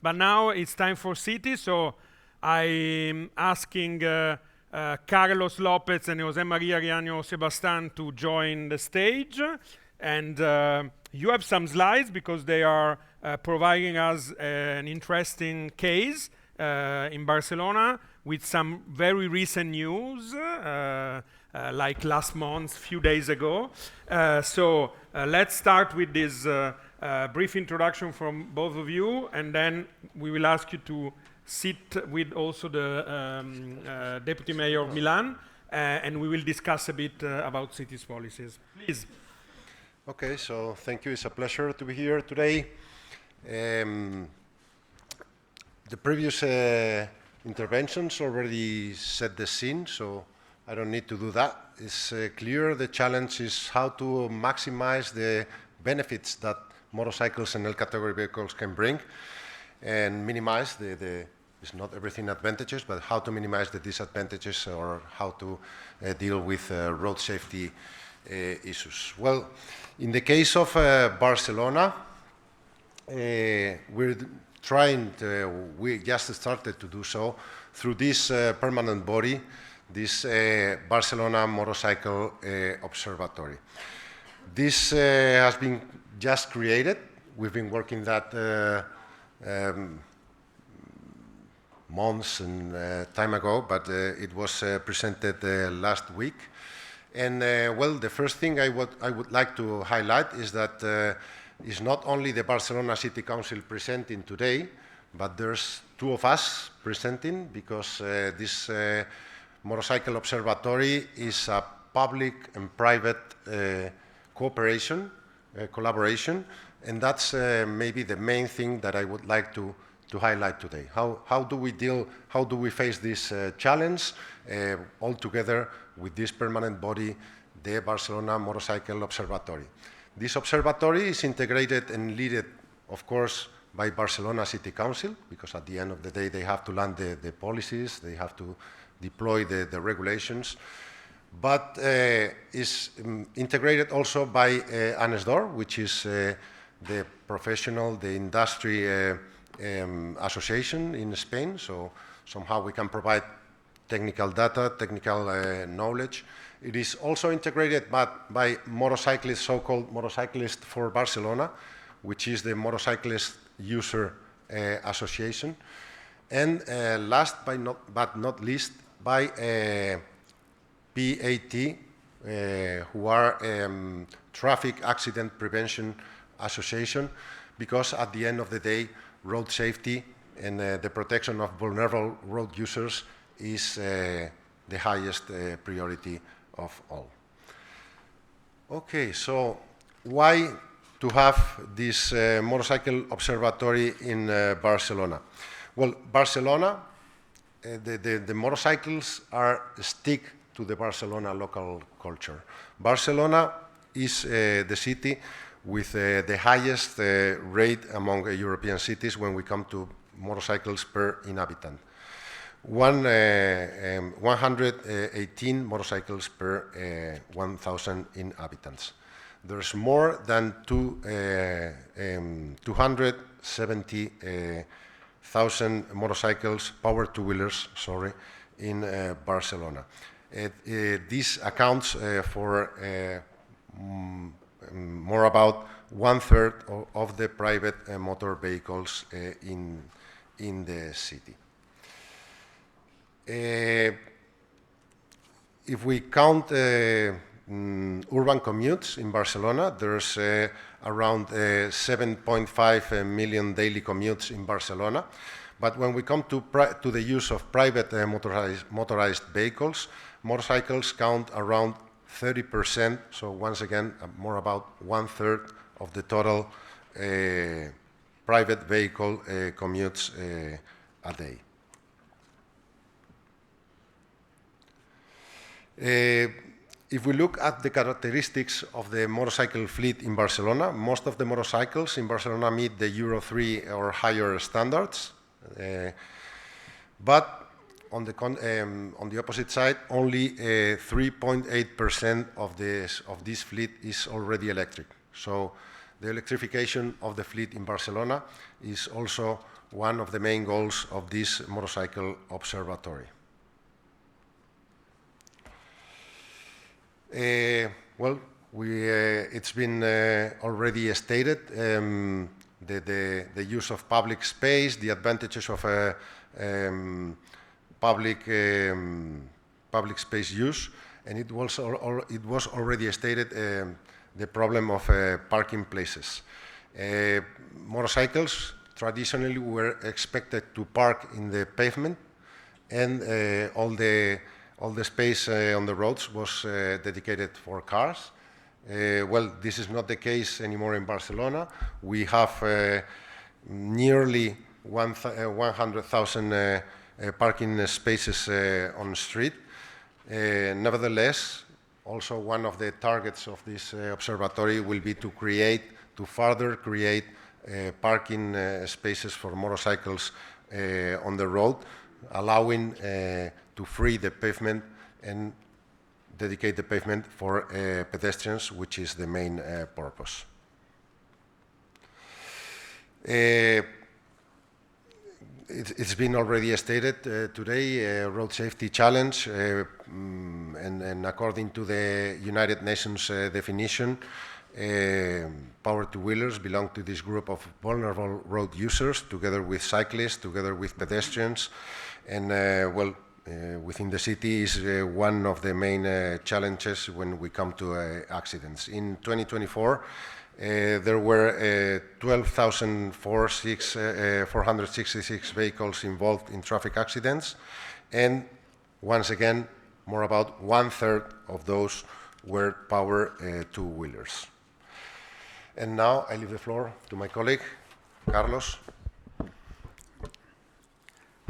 But now it's time for cities, so I'm asking Carlos Lopez and José María Riaño Sebastian to join the stage. And you have some slides because they are providing us an interesting case in Barcelona with some very recent news, like last month, few days ago. So let's start with this brief introduction from both of you, and then we will ask you to sit with also the Deputy Mayor of Milan, and we will discuss a bit about cities policies. Please. Okay, so thank you. It's a pleasure to be here today. The previous interventions already set the scene, so I don't need to do that. It's clear the challenge is how to maximize the benefits that motorcycles and L-category vehicles can bring and minimize it's not everything advantages, but how to minimize the disadvantages or how to deal with road safety issues. Well, in the case of Barcelona, we just started to do so through this permanent body, this Barcelona Motorcycle Observatory. This has been just created. We've been working that months and time ago, but it was presented last week. And well, the first thing I would like to highlight is that it's not only the Barcelona City Council presenting today, but there's two of us presenting because this Motorcycle Observatory is a public and private collaboration, and that's maybe the main thing that I would like to highlight today. How do we face this challenge all together with this permanent body, the Barcelona Motorcycle Observatory? This observatory is integrated and led, of course, by Barcelona City Council, because at the end of the day they have to land the policies, they have to deploy the regulations, but is integrated also by ANESDOR, which is the industry association in Spain, so somehow we can provide technical data, technical knowledge. It is also integrated by motorcyclists, so-called Motorcyclists for Barcelona, which is the Motorcyclist User Association. And last but not least, by PAT, who are Traffic Accident Prevention Association, because at the end of the day, road safety and the protection of vulnerable road users is the highest priority of all. Okay, so why to have this motorcycle observatory in Barcelona? Well, Barcelona, the motorcycles stick to the Barcelona local culture. Barcelona is the city with the highest rate among European cities when we come to motorcycles per inhabitant. 118 motorcycles per 1,000 inhabitants. There's more than 270,000 motorcycles, power two-wheelers, sorry, in Barcelona. This accounts for more about 1/3 of the private motor vehicles in the city. If we count urban commutes in Barcelona, there's around 7.5 million daily commutes in Barcelona. But when we come to the use of private motorized vehicles, motorcycles count around 30%, so once again, more about 1/3 of the total private vehicle commutes a day. If we look at the characteristics of the motorcycle fleet in Barcelona, most of the motorcycles in Barcelona meet the Euro 3 or higher standards. But on the opposite side, only 3.8% of this fleet is already electric. So the electrification of the fleet in Barcelona is also one of the main goals of this motorcycle observatory. Well, it's been already stated, the use of public space, the advantages of public space use, and it was already stated the problem of parking places. Motorcycles traditionally were expected to park in the pavement, and all the space on the roads was dedicated for cars. Well, this is not the case anymore in Barcelona. We have nearly 100,000 parking spaces on the street. Nevertheless, also one of the targets of this observatory will be to further create parking spaces for motorcycles on the road, allowing to free the pavement and dedicate the pavement for pedestrians, which is the main purpose. It's been already stated today, road safety challenge, and according to the United Nations definition, power two-wheelers belong to this group of vulnerable road users, together with cyclists, together with pedestrians, and well, within the city is one of the main challenges when we come to accidents. In 2024, there were 12,466 vehicles involved in traffic accidents, and once again, more about 1/3 of those were power two-wheelers. And now I leave the floor to my colleague, Carlos.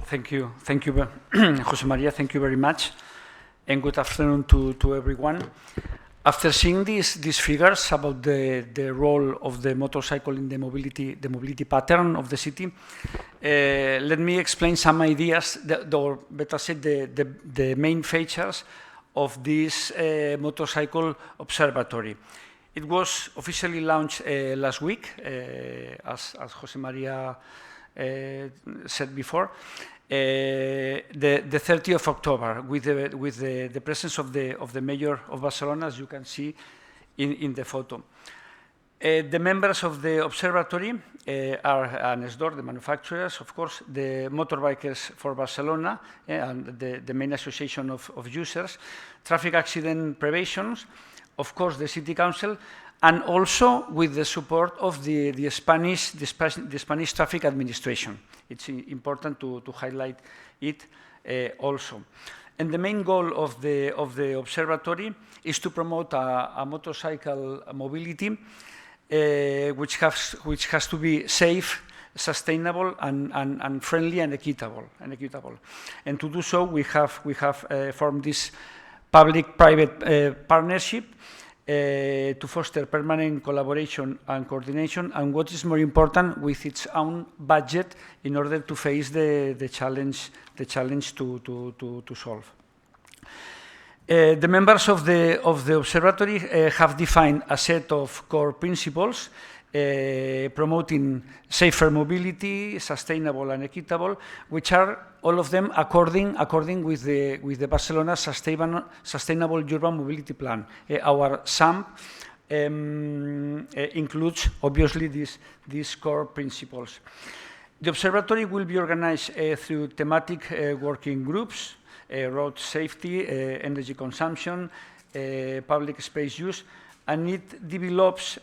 Thank you, José María, thank you very much, and good afternoon to everyone. After seeing these figures about the role of the motorcycle in the mobility pattern of the city, let me explain some ideas, or better said, the main features of this motorcycle observatory. It was officially launched last week, as José María said before, the 30th of October, with the presence of the mayor of Barcelona, as you can see in the photo. The members of the observatory are ANESDOR, the manufacturers, of course, the Motorbikers for Barcelona, and the main association of users, traffic accident prevention, of course, the City Council, and also with the support of the Spanish Traffic Administration. It's important to highlight it also. And the main goal of the observatory is to promote a motorcycle mobility which has to be safe, sustainable, and friendly and equitable. And to do so, we have formed this public-private partnership to foster permanent collaboration and coordination, and what is more important, with its own budget in order to face the challenge to solve. The members of the observatory have defined a set of core principles promoting safer mobility, sustainable and equitable, which are all of them according with the Barcelona Sustainable Urban Mobility Plan. Our SUMP includes obviously these core principles. The observatory will be organized through thematic working groups, road safety, energy consumption, public space use, and it develops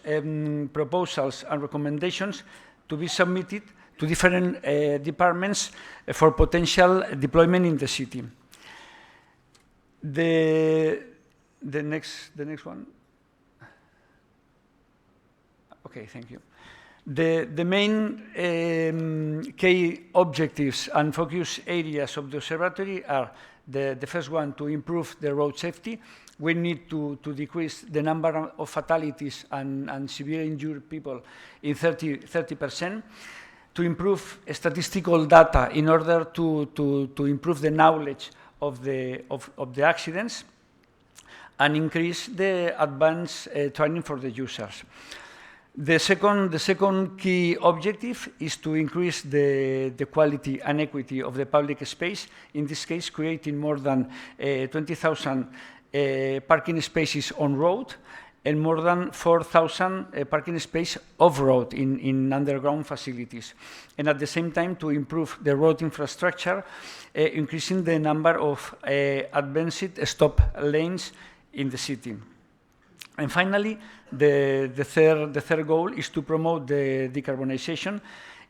proposals and recommendations to be submitted to different departments for potential deployment in the city. The next one. Okay, thank you. The main key objectives and focus areas of the observatory are the first one, to improve the road safety. We need to decrease the number of fatalities and severe injured people in 30%, to improve statistical data in order to improve the knowledge of the accidents, and increase the advanced training for the users. The second key objective is to increase the quality and equity of the public space, in this case creating more than 20,000 parking spaces on road and more than 4,000 parking spaces off-road in underground facilities. And at the same time to improve the road infrastructure, increasing the number of advanced stop lanes in the city. And finally, the third goal is to promote the decarbonization,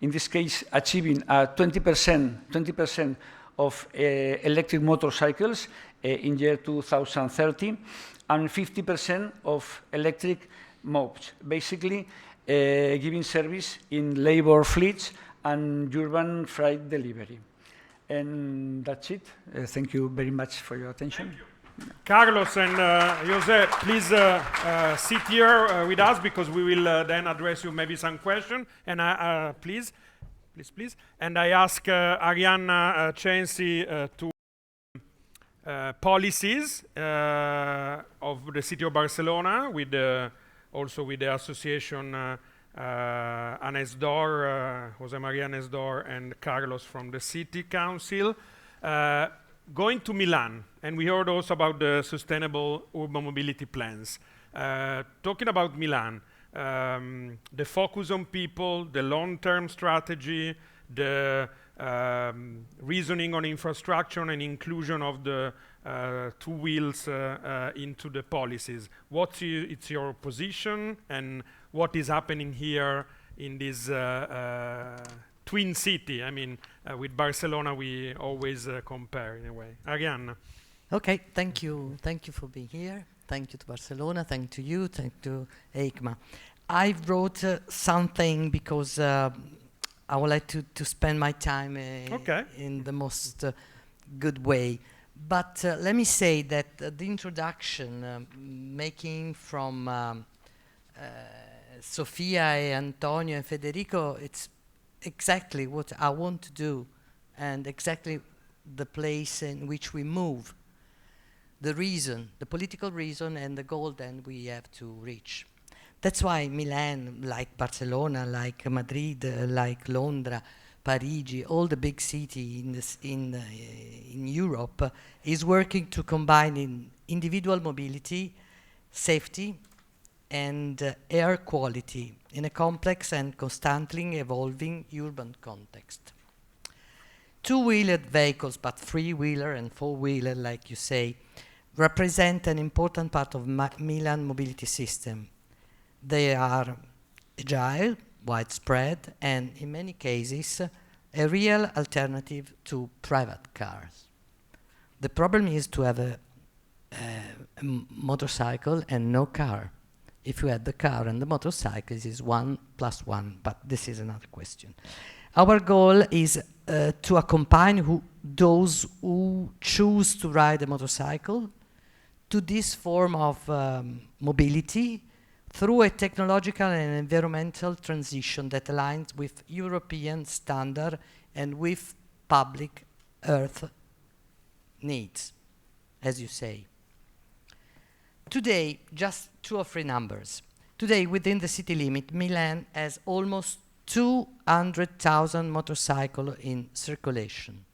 in this case achieving 20% of electric motorcycles in year 2030 and 50% of electric mopeds, basically giving service in labor fleets and urban freight delivery. And that's it. Thank you very much for your attention. Carlos and José, please sit here with us because we will then address you maybe some question. And please. And I ask Arianna Censi to policies of the city of Barcelona, with also with the association ANESDOR, José María ANESDOR, and Carlos from the city council. Going to Milan, and we heard also about the sustainable urban mobility plans. Talking about Milan, the focus on people, the long-term strategy, the reasoning on infrastructure and inclusion of the two wheels into the policies. What's your position, and what is happening here in this twin city? I mean, with Barcelona, we always compare in a way. Arianna. Okay, thank you. Thank you for being here. Thank you to Barcelona. Thank to you. Thank to EICMA. I wrote something because I would like to spend my time in the most good way. But let me say that the introduction, making from Sofia, Antonio, and Federico, it's exactly what I want to do, and exactly the place in which we move, the reason, the political reason, and the goal then we have to reach. That's why Milan, like Barcelona, like Madrid, like Londra, Parigi, all the big cities in Europe, is working to combine in individual mobility, safety, and air quality in a complex and constantly evolving urban context. Two-wheeled vehicles, but three-wheeler and four-wheeler, like you say, represent an important part of Milan mobility system. They are agile, widespread, and in many cases, a real alternative to private cars. The problem is to have a motorcycle and no car. If you had the car and the motorcycle, it is 1 + 1, but this is another question. Our goal is to accompany those who choose to ride a motorcycle to this form of mobility through a technological and environmental transition that aligns with European standard and with public earth needs, as you say. Today, just 2 or 3 numbers. Today, within the city limit, Milan has almost 200,000 motorcycles in circulation.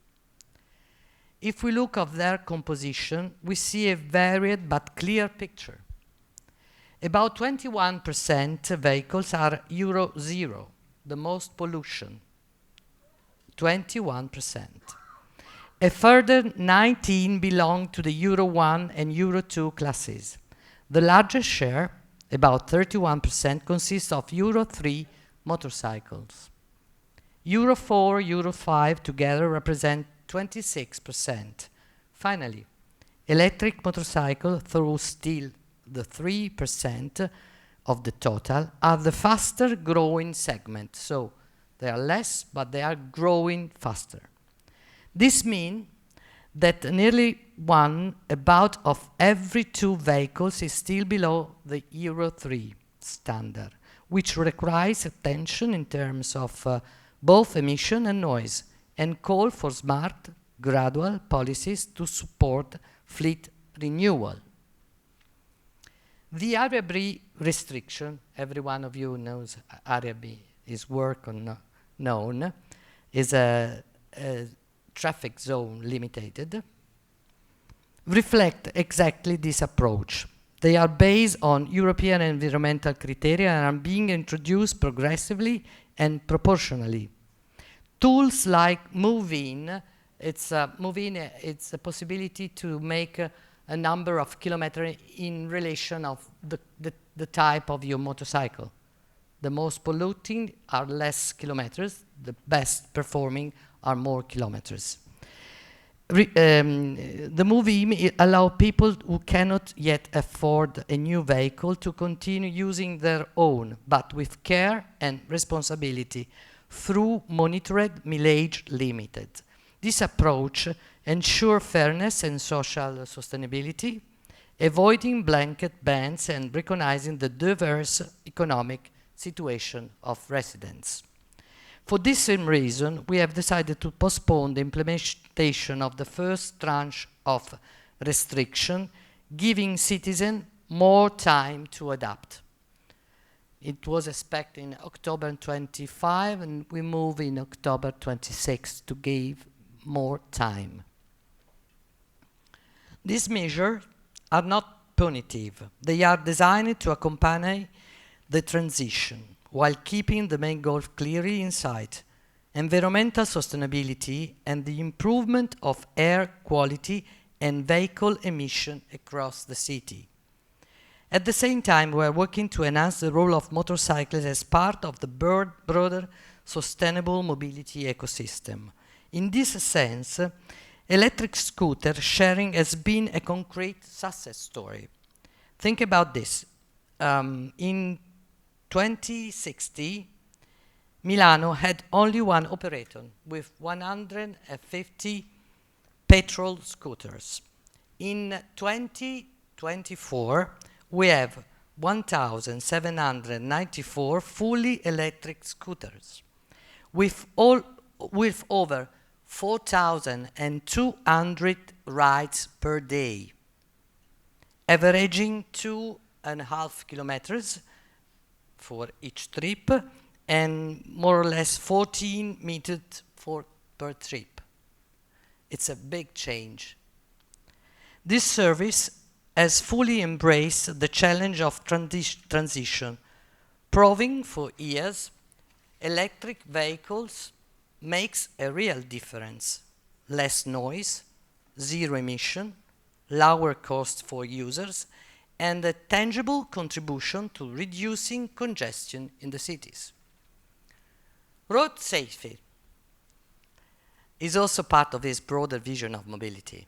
If we look at their composition, we see a varied but clear picture. About 21% vehicles are Euro 0, the most pollution. 21%. A further 19 belong to the Euro 1 and Euro 2 classes. The largest share, about 31%, consists of Euro 3 motorcycles. Euro 4, Euro 5 together represent 26%. Finally, electric motorcycles, though still the 3% of the total, are the faster growing segment. So they are less, but they are growing faster. This means that nearly about of every 2 vehicles is still below the Euro 3 standard, which requires attention in terms of both emission and noise, and call for smart, gradual policies to support fleet renewal. The Area B restriction, every one of you knows Area B is work on known, is a traffic zone limited, reflect exactly this approach. They are based on European environmental criteria and are being introduced progressively and proportionally. Tools like move-in, it's a possibility to make a number of kilometers in relation of the type of your motorcycle. The most polluting are less kilometers, the best performing are more kilometers. The move-in allow people who cannot yet afford a new vehicle to continue using their own, but with care and responsibility through monitored mileage limited. This approach ensures fairness and social sustainability, avoiding blanket bans and recognizing the diverse economic situation of residents. For this same reason, we have decided to postpone the implementation of the first tranche of restriction, giving citizens more time to adapt. It was expected in October 25, and we move in October 26 to give more time. These measures are not punitive. They are designed to accompany the transition while keeping the main goal clearly in sight: environmental sustainability and the improvement of air quality and vehicle emission across the city. At the same time, we are working to enhance the role of motorcycles as part of the broader sustainable mobility ecosystem. In this sense, electric scooter sharing has been a concrete success story. Think about this. In 2060, Milano had only one operator with 150 petrol scooters. In 2024, we have 1,794 fully electric scooters, with over 4,200 rides per day, averaging 2.5 kilometers for each trip and more or less 14 meters per trip. It's a big change. This service has fully embraced the challenge of transition, proving for years electric vehicles makes a real difference. Less noise, zero emission, lower cost for users, and a tangible contribution to reducing congestion in the cities. Road safety is also part of this broader vision of mobility.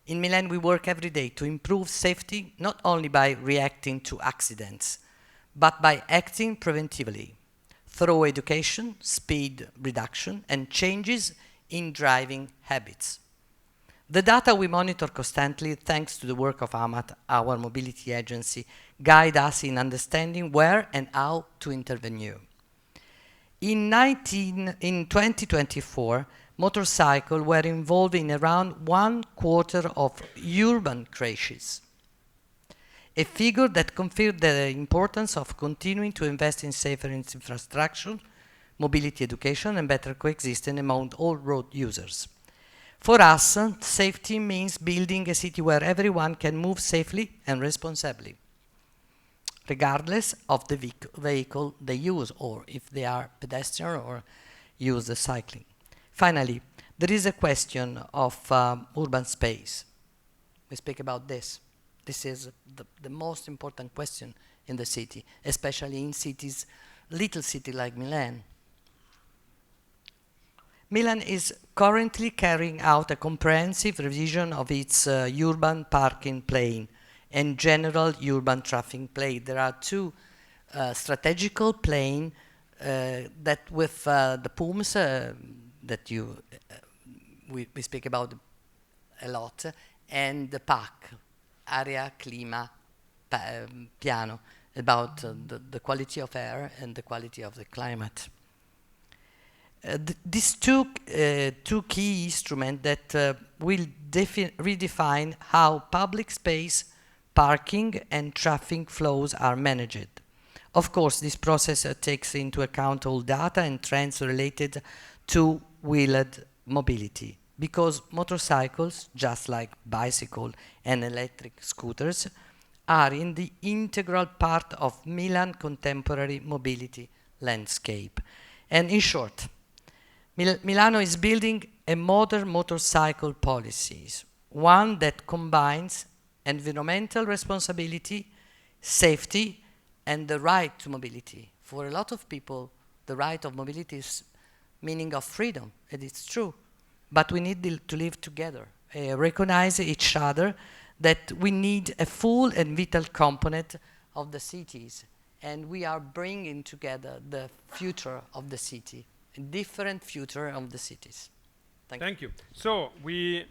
In Milan, we work every day to improve safety, not only by reacting to accidents, but by acting preventively through education, speed reduction, and changes in driving habits. The data we monitor constantly, thanks to the work of AMAT, our mobility agency, guide us in understanding where and how to intervene. In 2024, motorcycles were involved in around 1/4 of urban crashes, a figure that confirmed the importance of continuing to invest in safer infrastructure, mobility education, and better coexistence among all road users. For us, safety means building a city where everyone can move safely and responsibly, regardless of the vehicle they use, or if they are pedestrian or use the cycling. Finally, there is a question of urban space. We speak about this. This is the most important question in the city, especially in cities, little city like Milan. Milan is currently carrying out a comprehensive revision of its urban parking plan and general urban traffic plan. There are two strategical plans that with the PUMs that we speak about a lot, and the PAC, Area Clima Piano, about the quality of air and the quality of the climate. These two key instruments that will redefine how public space parking and traffic flows are managed. Of course, this process takes into account all data and trends related to wheeled mobility, because motorcycles, just like bicycle and electric scooters, are in the integral part of Milan contemporary mobility landscape. And in short, Milano is building a modern motorcycle policies, one that combines environmental responsibility, safety, and the right to mobility. For a lot of people, the right of mobility is meaning of freedom, and it's true. But we need to live together, recognize each other, that we need a full and vital component of the cities. And we are bringing together the future of the city, a different future of the cities. Thank you. So we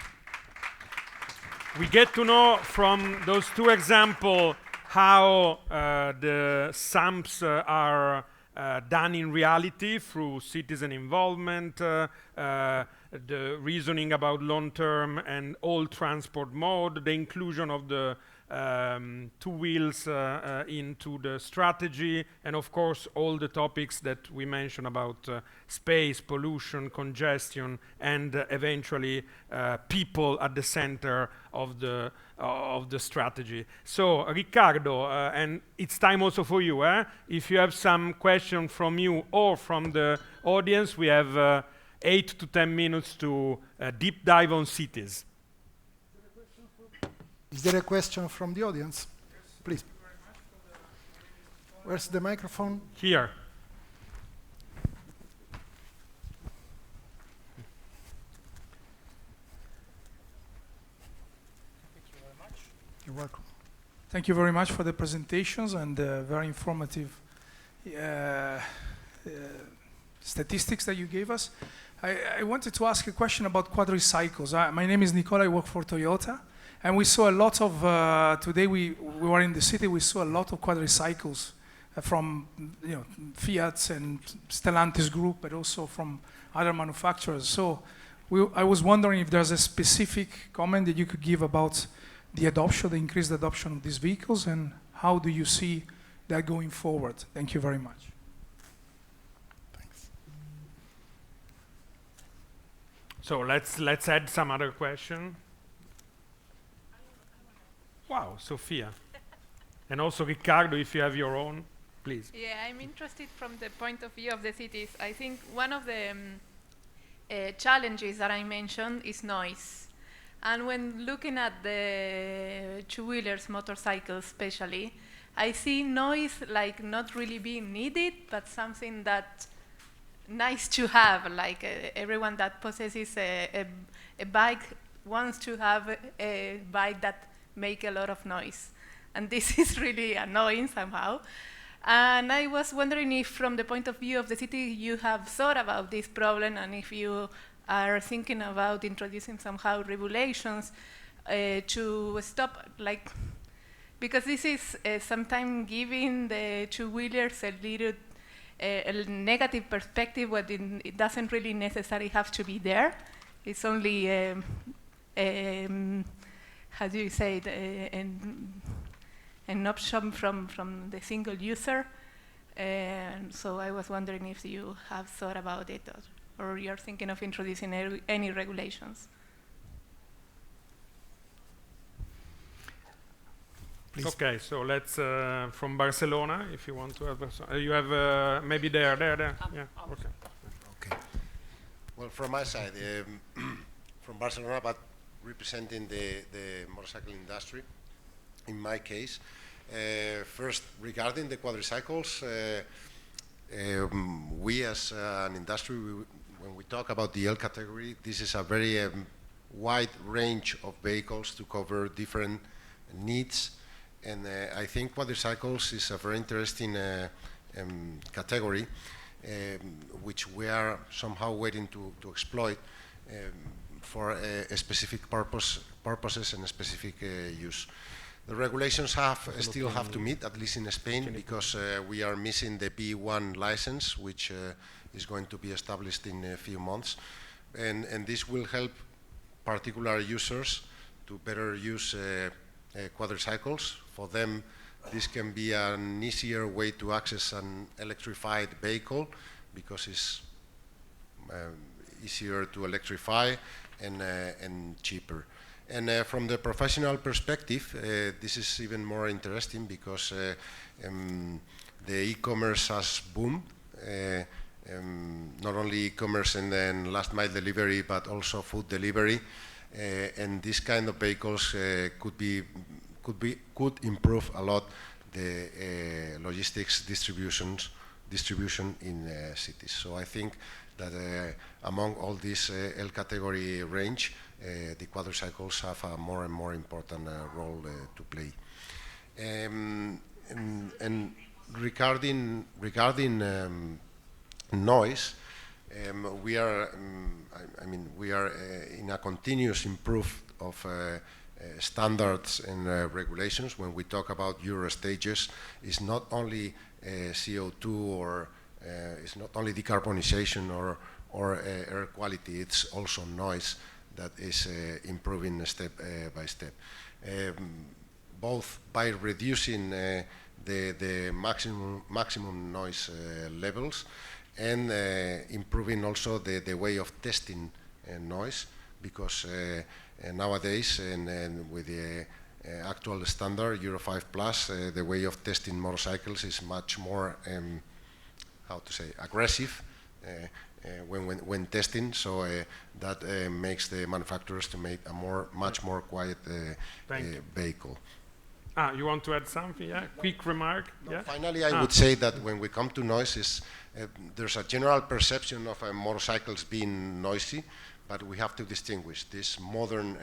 get to know from those two examples how the SUMPs are done in reality through citizen involvement, the reasoning about long-term and all transport mode, the inclusion of the two wheels into the strategy, and of course all the topics that we mentioned about space, pollution, congestion, and eventually people at the center of the strategy. So Riccardo, and it's time also for you, if you have some question from you or from the audience, we have 8 to 10 minutes to deep dive on cities. Is there a question from the audience? Yes. Please. Where's the microphone? Here. Thank you very much. You're welcome. Thank you very much for the presentations and very informative statistics that you gave us. I wanted to ask a question about quadricycles. My name is Nicola, I work for Toyota. And we saw a lot of, today we were in the city, we saw a lot of quadricycles from Fiat and Stellantis group, but also from other manufacturers. So I was wondering if there's a specific comment that you could give about the adoption, the increased adoption of these vehicles, and how do you see that going forward? Thank you very much. Thanks. So let's add some other question. Wow, Sofia. And also Riccardo, if you have your own, please. Yeah, I'm interested from the point of view of the cities. I think one of the challenges that I mentioned is noise. And when looking at the two-wheelers, motorcycles especially, I see noise like not really being needed, but something that nice to have, like everyone that possesses a bike wants to have a bike that make a lot of noise. And this is really annoying somehow. And I was wondering if from the point of view of the city you have thought about this problem, and if you are thinking about introducing somehow regulations to stop, like, because this is sometimes giving the two-wheelers a little a negative perspective, but it doesn't really necessarily have to be there. It's only how do you say it, an option from the single user. So I was wondering if you have thought about it, or you're thinking of introducing any regulations. Please. Okay, so let's from Barcelona, if you want to have. You have maybe there. Yeah. Okay. Okay. Well, from my side, from Barcelona, but representing the motorcycle industry, in my case. First, regarding the quadricycles, we as an industry, when we talk about the L category, this is a very wide range of vehicles to cover different needs. And I think quadricycles is a very interesting category, which we are somehow waiting to exploit for a specific purposes and a specific use. The regulations still have to meet, at least in Spain, because we are missing the B1 license, which is going to be established in a few months. And this will help particular users to better use quadricycles. For them, this can be an easier way to access an electrified vehicle because it's easier to electrify and cheaper. And from the professional perspective, this is even more interesting because the e-commerce has boomed. Not only e-commerce and then last mile delivery, but also food delivery. And these kind of vehicles could improve a lot the logistics distribution in cities. So I think that among all this L category range, the quadricycles have a more and more important role to play. And regarding noise, we are in a continuous improve of standards and regulations. When we talk about Euro stages, it's not only CO2 or it's not only decarbonization or air quality, it's also noise that is improving step by step. Both by reducing the maximum noise levels and improving also the way of testing noise, because nowadays and with the actual standard Euro 5 plus, the way of testing motorcycles is much more how to say, aggressive when testing, so that makes the manufacturers to make a much more quiet vehicle. You want to add something? Yeah, quick remark. No, yeah. Finally, I would say that when we come to noise, there's a general perception of motorcycles being noisy, but we have to distinguish these modern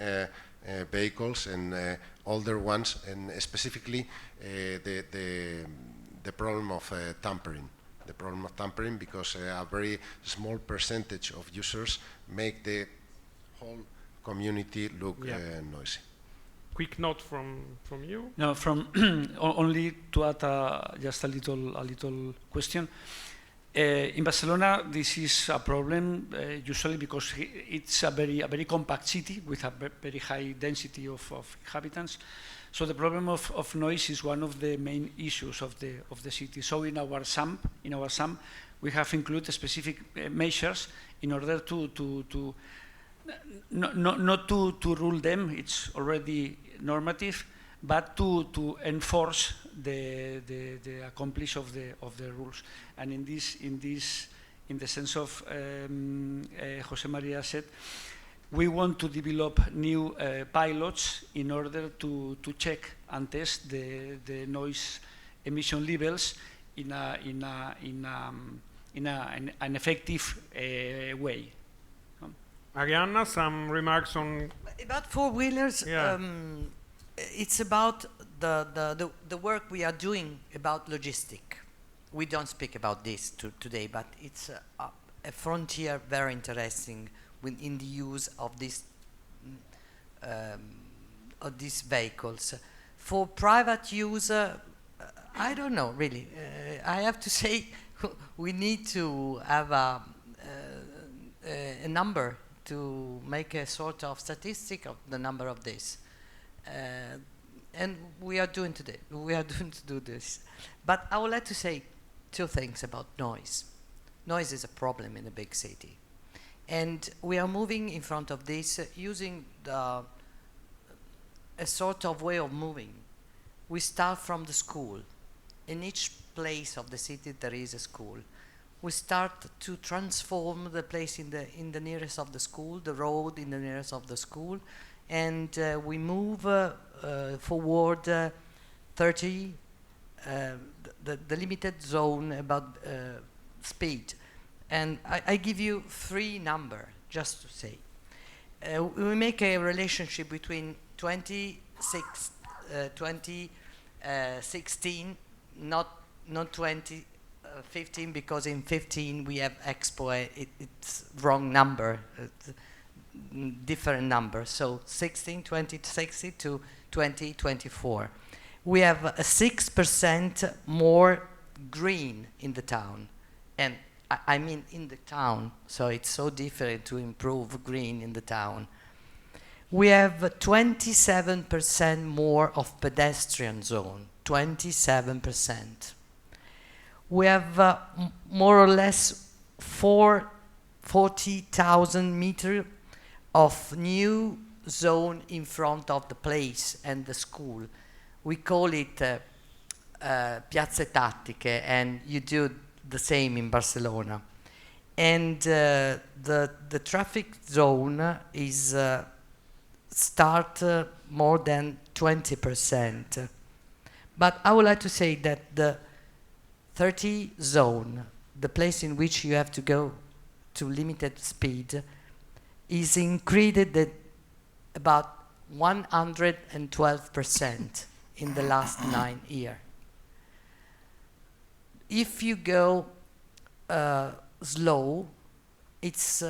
vehicles and older ones, and specifically the problem of tampering. The problem of tampering, because a very small percentage of users make the whole community look noisy. Quick note from you. No, from only to add just a little question. In Barcelona, this is a problem usually because it's a very compact city with a very high density of inhabitants. So the problem of noise is one of the main issues of the city. So in our SUMP, we have included specific measures in order to not to rule them. It's already normative, but to enforce the accomplish of the rules. And in the sense of José María said, we want to develop new pilots in order to check and test the noise emission levels in an effective way. Arianna, some remarks on about four-wheelers. Yeah. It's about the work we are doing about logistic. We don't speak about this today, but it's a frontier very interesting in the use of these vehicles. For private use, I don't know really. I have to say we need to have a number to make a sort of statistic of the number of this. And we are doing today. We are doing to do this. But I would like to say two things about noise. Noise is a problem in a big city. And we are moving in front of this using a sort of way of moving. We start from the school. In each place of the city there is a school. We start to transform the place in the nearest of the school, the road in the nearest of the school, and we move forward 30, the limited zone about speed. And I give you three numbers, just to say. We make a relationship between 2016, not 2015, because in 15 we have Expo, it's wrong number, different number. So 2016 to 2024. We have a 6% more green in the town. And I mean in the town, so it's so different to improve green in the town. We have 27% more of pedestrian zone, 27%. We have more or less 40,000 meters of new zone in front of the place and the school. We call it piazze tattiche, and you do the same in Barcelona. And the traffic zone is start more than 20%. But I would like to say that the 30 zone, the place in which you have to go to limited speed, is increased at about 112% in the last 9 years. If you go slow, it's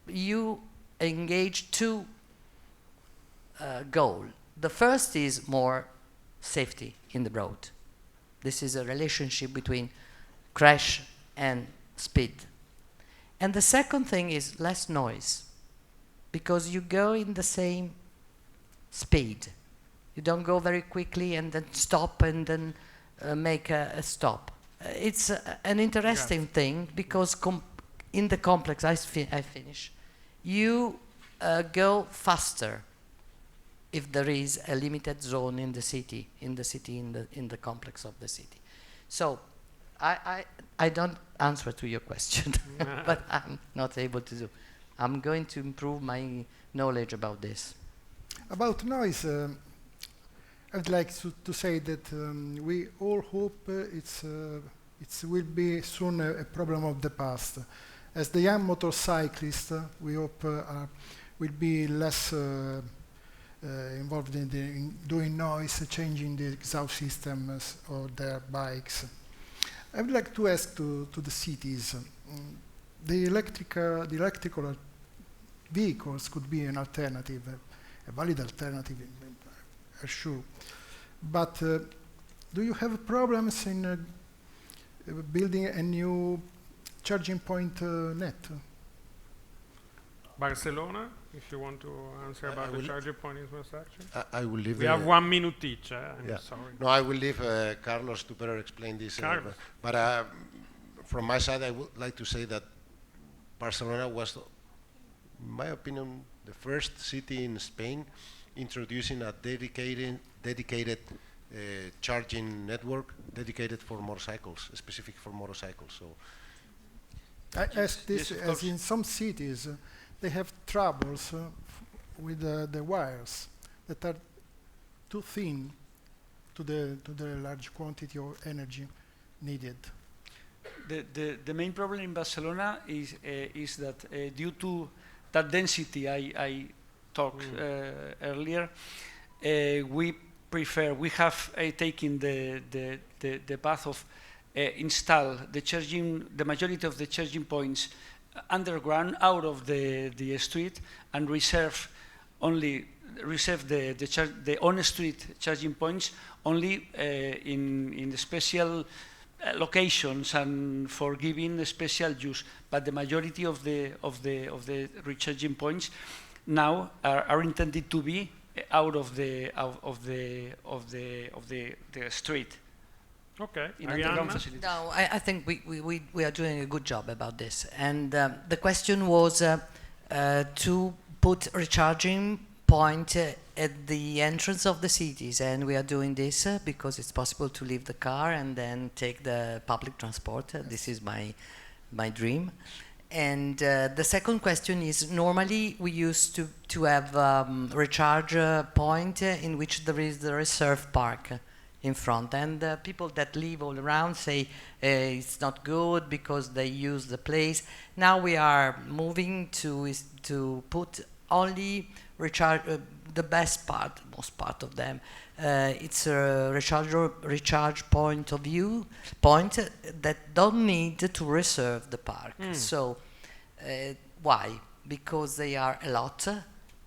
you engage two goals. The first is more safety in the road. This is a relationship between crash and speed. And the second thing is less noise, because you go in the same speed. You don't go very quickly and then stop and then make a stop. It's an interesting thing, because in the complex, I finish, you go faster if there is a limited zone in the city, in the complex of the city. So I don't answer to your question, but I'm not able to do. I'm going to improve my knowledge about this. About noise, I'd like to say that we all hope it will be soon a problem of the past. As the young motorcyclists, we hope will be less involved in doing noise, changing the exhaust systems of their bikes. I would like to ask to the cities, the electrical vehicles could be an alternative, a valid alternative, I'm sure. But do you have problems in building a new charging point net? Barcelona, if you want to answer about the charging point infrastructure. I will leave. We have 1 minute each. I'm sorry. No, I will leave Carlos to better explain this. But from my side, I would like to say that Barcelona was, in my opinion, the first city in Spain introducing a dedicated charging network dedicated for motorcycles, specific for motorcycles. So I ask this as in some cities they have troubles with the wires that are too thin to the large quantity of energy needed. The main problem in Barcelona is that due to that density I talked earlier, we have taken the path of install the majority of the charging points underground out of the street and reserve the on-street charging points only in the special locations and for giving the special use. But the majority of the recharging points now are intended to be out of the street. Okay. Arianna? No, I think we are doing a good job about this. And the question was to put recharging point at the entrance of the cities, and we are doing this because it's possible to leave the car and then take the public transport. This is my dream. And the second question is, normally we used to have recharge point in which there is the reserve park in front, and people that live all around say it's not good because they use the place. Now we are moving to put only recharge the best part, most part of them. It's a recharge point that don't need to reserve the park. So why? Because they are a lot,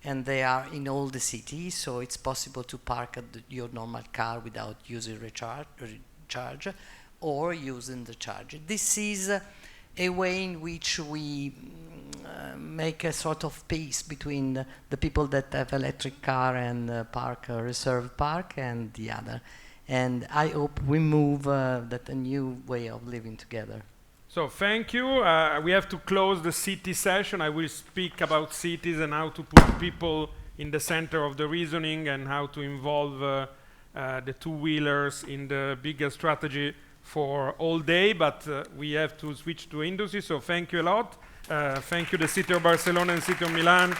and they are in all the cities, so it's possible to park at your normal car without using recharge or using the charger. This is a way in which we make a sort of peace between the people that have electric car and park, reserved park, and the other. And I hope we move that a new way of living together. So thank you. We have to close the city session. I will speak about cities and how to put people in the center of the reasoning and how to involve the two-wheelers in the bigger strategy for all day, but we have to switch to industry, so thank you a lot. Thank you the City of Barcelona and City of Milan